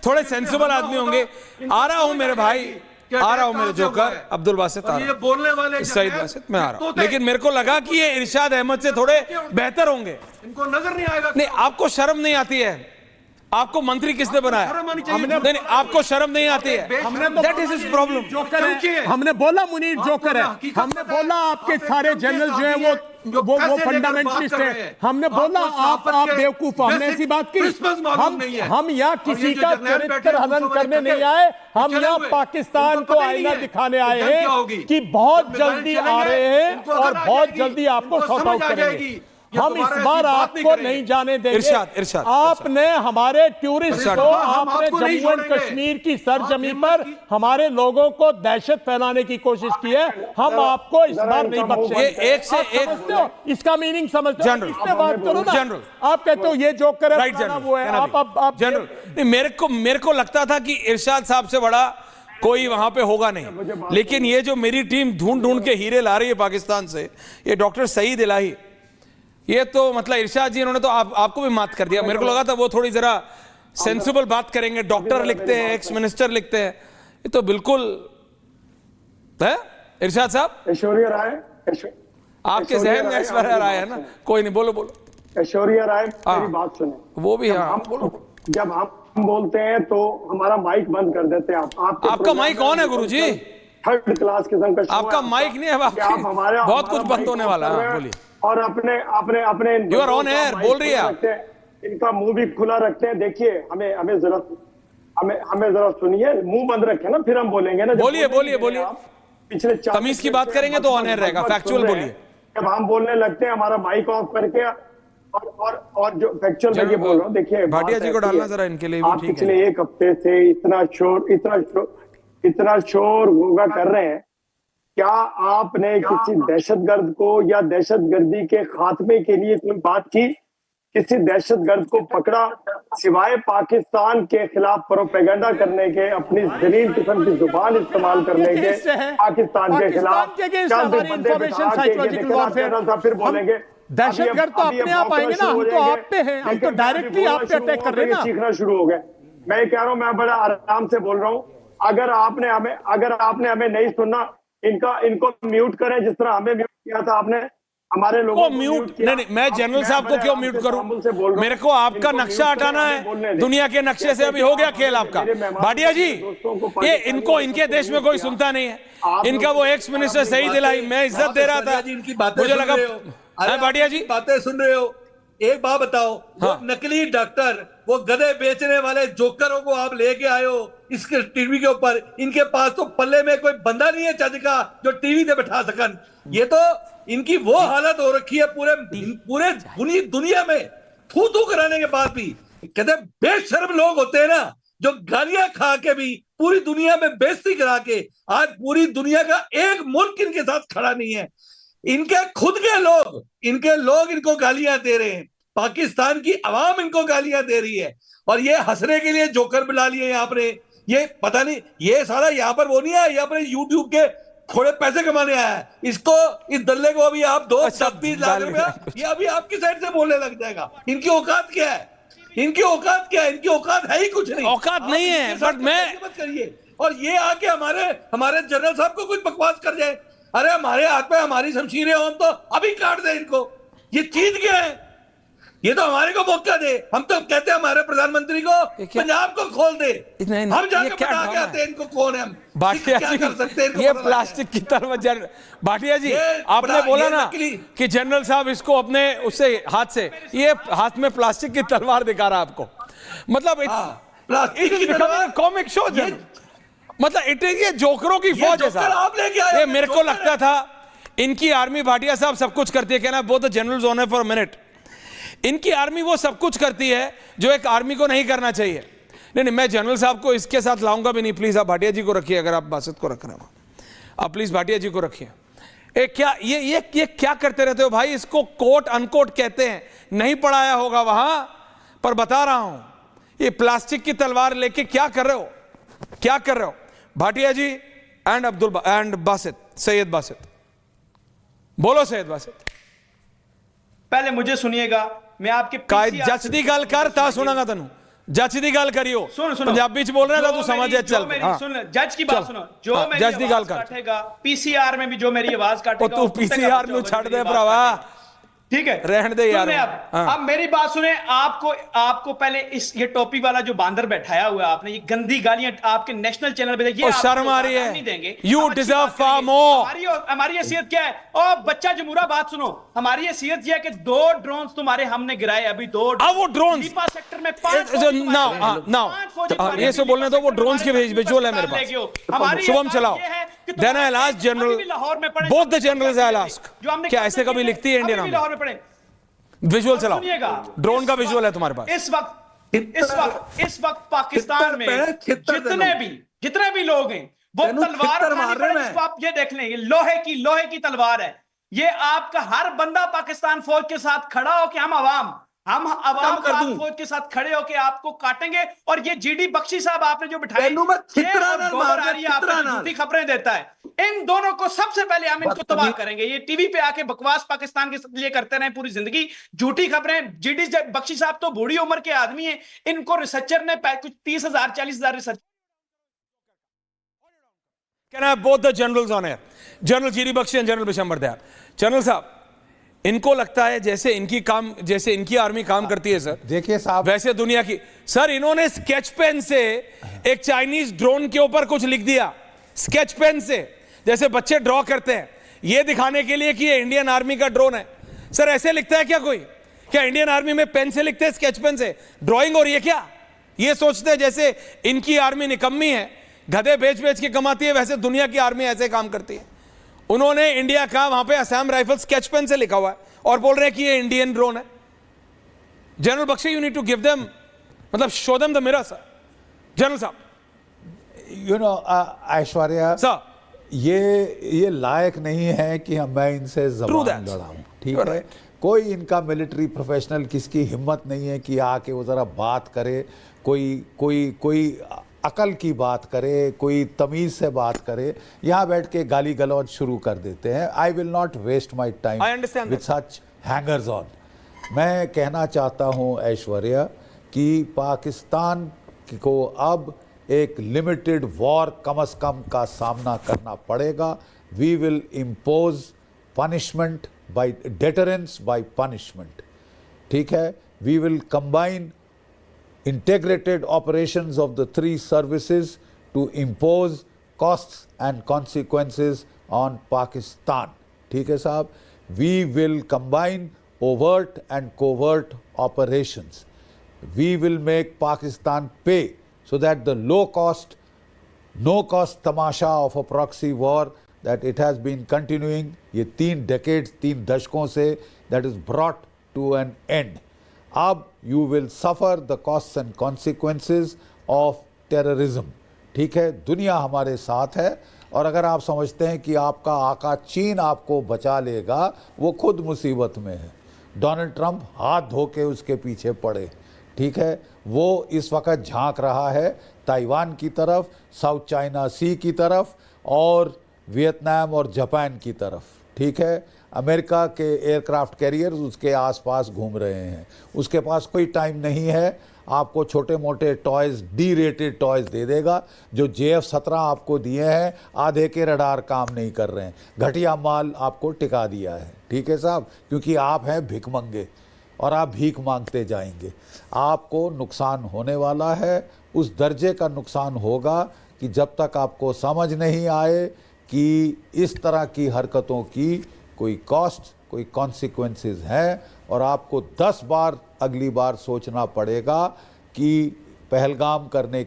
थोड़े सेंसिबल आदमी होंगे। आ रहा हूं मेरे भाई, आ रहा हूं मेरे जोकर अब्दुल बासित, आ रहा हूं, बोलने वाले सईद बासित, मैं आ रहा हूं। लेकिन मेरे को लगा कि ये इरशाद अहमद से थोड़े बेहतर होंगे। इनको नजर नहीं आएगा। नहीं, आपको शर्म नहीं आती है? आपको मंत्री किसने बनाया? नहीं, आपको शर्म नहीं आती है? That is his problem. Joker है, हमने बोला मुनीर जोकर है, हमने बोला आपके सारे जनरल जो है वो फंडामेंटलिस्ट है, हमने बोला आप बेवकूफ, हमने ऐसी बात की? हम यहाँ किसी का चरित्र हनन करने नहीं आए, हम यहाँ पाकिस्तान को आईना दिखाने आए हैं कि बहुत जल्दी आ रहे हैं और बहुत जल्दी आपको सॉर्ट आउट करेंगे। हम इस बार आपको नहीं जाने देंगे। इरशाद, आपने हमारे टूरिस्ट को, आपने जम्मू एंड कश्मीर की सरजमी पर हमारे लोगों को दहशत फैलाने की कोशिश की है, हम आपको इस बार नहीं बख्शेंगे। एक से एक इसका मीनिंग समझते हो? इसमें बात करो ना। जनरल, आप कहते हो ये जोकर है, राइट जनरल, वो है, आप जनरल। नहीं, मेरे को लगता था कि इरशाद साहब से बड़ा कोई वहां पे होगा नहीं, लेकिन ये जो मेरी टीम ढूंढ ढूंढ के हीरे ला रही है पाकिस्तान से, ये डॉक्टर सईद इलाही, ये तो मतलब इरशाद जी इन्होंने तो आपको भी मात कर दिया। मेरे को लगा था वो थोड़ी जरा सेंसिबल बात करेंगे। डॉक्टर लिखते हैं, एक्स मिनिस्टर लिखते हैं, ये तो बिल्कुल है। इरशाद साहब, ऐश्वर्या राय, आपके जहन में ऐश्वर्या राय है ना? कोई नहीं, बोलो। ऐश्वर्या राय, मेरी बात सुने। वो भी है। जब हम बोलते हैं तो हमारा माइक बंद कर देते हैं। आपका माइक ऑन है गुरुजी? थर्ड क्लास किस्म का आपका माइक नहीं है, आप हमारे बहुत कुछ बंद होने वाला है। बोलिए। और अपने यू आर ऑन एयर, बोल रही है आप। इनका मुंह भी खुला रखते हैं। देखिए, हमें जरा सुनिए। मुंह बंद रखे ना, फिर हम बोलेंगे ना। बोलिए। पिछले तमीज की बात करेंगे तो ऑन एयर रहेगा, फैक्चुअल बोलिए। जब हम बोलने लगते हैं हमारा माइक ऑफ करके, और जो फैक्चुअल मैं ये बोल रहा हूँ, देखिए भाटिया जी को डालना जरा इनके लिए भी ठीक है। पिछले एक हफ्ते से इतना शोर होगा कर रहे हैं। क्या आपने किसी दहशतगर्द को या दहशतगर्दी के खात्मे के लिए कोई बात की? किसी दहशतगर्द को पकड़ा सिवाय पाकिस्तान के खिलाफ प्रोपेगेंडा करने के, अपनी जलील किस्म की जुबान इस्तेमाल करने के, पाकिस्तान के खिलाफ फिर बोलेंगे दहशतगर्द तो अपने आप आएंगे ना। हम तो आप पे हैं, हम तो डायरेक्टली आप पे अटैक कर रहे हैं ना। सीखना शुरू हो गए। मैं कह रहा हूं, मैं बड़ा आराम से बोल रहा हूं। अगर आपने हमें नहीं सुनना, इनको म्यूट करें, जिस तरह हमें म्यूट किया था आपने। हमारे लोगों को म्यूट नहीं, मैं जनरल साहब को क्यों म्यूट करूं? मेरे को आपका नक्शा हटाना है। दुनिया के नक्शे से अभी हो गया खेल आपका। भाटिया जी, ये इनके देश में कोई सुनता नहीं है। इनका वो एक्स मिनिस्टर सईद इलाही, मैं इज्जत दे रहा था, मुझे लगा। भाटिया जी, बातें सुन रहे हो? एक बात बताओ, वो नकली डॉक्टर, वो गधे बेचने वाले जोकरों को आप लेके आए हो इसके टीवी के ऊपर। इनके पास तो पल्ले में कोई बंदा नहीं है चज का जो टीवी पे बैठा सकन। ये तो इनकी वो हालत हो रखी है पूरे दुनिया में, थू थू कराने के बाद भी। कहते बेशर्म लोग होते हैं ना, जो गालियां खा के भी पूरी दुनिया में बेइज्जती करा के, आज पूरी दुनिया का एक मुल्क इनके साथ खड़ा नहीं है। इनके खुद के लोग इनको गालियां दे रहे हैं, पाकिस्तान की आवाम इनको गालियां दे रही है, और ये हंसने के लिए जोकर बुला लिए यहाँ पर। ये पता नहीं, ये सारा यहाँ पर वो नहीं आया, यहाँ पर यूट्यूब के थोड़े पैसे कमाने आया है। इसको, इस दल्ले को अभी आप 2-20 लाख रुपया, ये अभी आपकी साइड से बोलने लग जाएगा। इनकी औकात क्या है? इनकी औकात है ही कुछ नहीं। औकात नहीं है, बट मैं मत करिए। और ये आके हमारे जनरल साहब को कुछ बकवास कर जाए। अरे हमारे हाथ पे हमारी शमशीरें हो, हम तो अभी काट दे इनको। ये चीज क्या है? ये तो हमारे को मौका दे। हम तो कहते हैं हमारे प्रधानमंत्री को पंजाब को खोल दे, हम जाके बता के आते हैं इनको कौन है। हम भाटिया क्या जी, कर सकते हैं? ये प्लास्टिक की तरफ। भाटिया जी, आपने बोला ना कि जनरल साहब इसको अपने उससे हाथ से, ये हाथ में प्लास्टिक की तलवार दिखा रहा आपको। मतलब प्लास्टिक की तलवार, कॉमिक शो, मतलब ये जोकरों की फौज है साहब। ये मेरे को लगता था इनकी आर्मी, भाटिया साहब सब कुछ करती है, कहना वो तो जनरल्स ऑन है फॉर मिनट। इनकी आर्मी वो सब कुछ करती है जो एक आर्मी को नहीं करना चाहिए। नहीं, मैं जनरल साहब को इसके साथ लाऊंगा भी नहीं। प्लीज आप भाटिया जी को रखिए, अगर आप बासित को रख रहे हो, आप प्लीज भाटिया जी को रखिए। क्या ये क्या करते रहते हो भाई? इसको कोट अनकोट कहते हैं। नहीं पढ़ाया होगा वहां, पर बता रहा हूं, ये प्लास्टिक की तलवार लेके क्या कर रहे हो? भाटिया जी एंड बासित, सैयद बासित, बोलो सैयद बासित। पहले मुझे सुनिएगा, मैं आपके जच दी गल कर ता सुनागा तेनू। जज दी गल करियो सुन पंजाबी च बोल रहे हैं तो तू समझ जा चल सुन जज की बात सुनो जो मेरी जज दी गल आवाज काटेगा पीसीआर में भी जो मेरी आवाज काटेगा तू पीसीआर नु छड़ दे भरावा ठीक है रहने दे यार अब मेरी बात सुने आपको पहले ये टोपी वाला जो बांदर बैठाया हुआ है आपने ये गंदी गालियां आपके नेशनल चैनल पे ये शर्म आ रही है नहीं देंगे यू डिजर्व फार मोर हमारी हैसियत क्या है ओ बच्चा जमूरा बात सुनो हमारी हैसियत ये है कि 2 ड्रोन्स तुम्हारे हमने गिराए अभी 2 अब वो ड्रोन्स दीपा सेक्टर में 5 नाउ ये सब बोलने तो वो ड्रोन्स के विजुअल है मेरे पास शुभम चलाओ then I ask general both the generals I ask क्या ऐसे कभी लिखती है इंडियन आर्मी विजुअल चलाओ ड्रोन का विजुअल है तुम्हारे पास इस वक्त पाकिस्तान में जितने भी लोग हैं वो तलवार मार रहे हैं आप ये देख लें ये लोहे की तलवार है ये आपका हर बंदा पाकिस्तान फौज के साथ खड़ा हो कि हम अवाम फौज के साथ खड़े होके आपको काटेंगे और ये जीडी बख्शी साहब आपने जो बिठाए झूठी खबरें देता है इन दोनों को सबसे पहले हम इनको तबाह करेंगे ये टीवी पे आके बकवास पाकिस्तान के लिए करते रहे पूरी जिंदगी झूठी खबरें जीडी बख्शी साहब तो बूढ़ी उम्र के आदमी है इनको रिसर्चर ने कुछ 30,000 40,000 research Can I have both the generals on air? General GD Bakshi and general Bishambar Dayal general साहब इनको लगता है जैसे इनकी आर्मी काम करती है सर देखिए साहब वैसे दुनिया की सर इन्होंने स्केच पेन से एक चाइनीज ड्रोन के ऊपर कुछ लिख दिया स्केच पेन से जैसे बच्चे ड्रॉ करते हैं ये दिखाने के लिए कि ये इंडियन आर्मी का ड्रोन है सर ऐसे लिखता है क्या कोई क्या इंडियन आर्मी में पेन से लिखते हैं स्केच पेन से ड्रॉइंग और ये क्या ये सोचते हैं जैसे इनकी आर्मी निकम्मी है गधे बेच बेच के कमाती है वैसे दुनिया की आर्मी ऐसे काम करती है उन्होंने इंडिया का वहां पे असम राइफल स्केच पेन से लिखा हुआ है और बोल रहे हैं कि ये इंडियन ड्रोन है general Bakshi you need to give them मतलब show them the mirror sir general साहब यू नो ऐश्वर्या सर ये लायक नहीं है कि मैं इनसे ज़बान लड़ाऊं ठीक है कोई इनका मिलिट्री प्रोफेशनल किसकी हिम्मत नहीं है कि आके वो ज़रा बात करे कोई अकल की बात करे कोई तमीज़ से बात करे यहाँ बैठ के गाली गलौज शुरू कर देते हैं I will not waste my time with such hangers on मैं कहना चाहता हूँ ऐश्वर्या कि पाकिस्तान को अब एक लिमिटेड वॉर कम अज़ कम का सामना करना पड़ेगा we will impose punishment by deterrence by punishment ठीक है we will combine integrated operations of the 3 services to impose costs and consequences on Pakistan. ठीक है साहब we will combine overt and covert operations. We will make Pakistan pay so that the low cost, no cost tamasha of a proxy war that it has been continuing ये 3 decades 3 दशकों से that is brought to an end. अब you will suffer the costs and consequences of terrorism ठीक है दुनिया हमारे साथ है और अगर आप समझते हैं कि आपका आका चीन आपको बचा लेगा वो खुद मुसीबत में है डोनाल्ड ट्रंप हाथ धो के उसके पीछे पड़े ठीक है वो इस वक्त झांक रहा है ताइवान की तरफ साउथ चाइना सी की तरफ और वियतनाम और जापान की तरफ ठीक है अमेरिका के एयरक्राफ्ट कैरियर्स उसके आसपास घूम रहे हैं उसके पास कोई टाइम नहीं है आपको छोटे मोटे टॉयज़ डी रेटेड टॉयज़ दे देगा जो JF-17 आपको दिए हैं आधे के रडार काम नहीं कर रहे हैं घटिया माल आपको टिका दिया है ठीक है साहब क्योंकि आप हैं भिखमंगे और आप भीख मांगते जाएंगे आपको नुकसान होने वाला है उस दर्जे का नुकसान होगा कि जब तक आपको समझ नहीं आए कि इस तरह की हरकतों की कोई कॉस्ट कोई कॉन्सिक्वेंसेस हैं और आपको 10 बार अगली बार सोचना पड़ेगा कि पहलगाम करने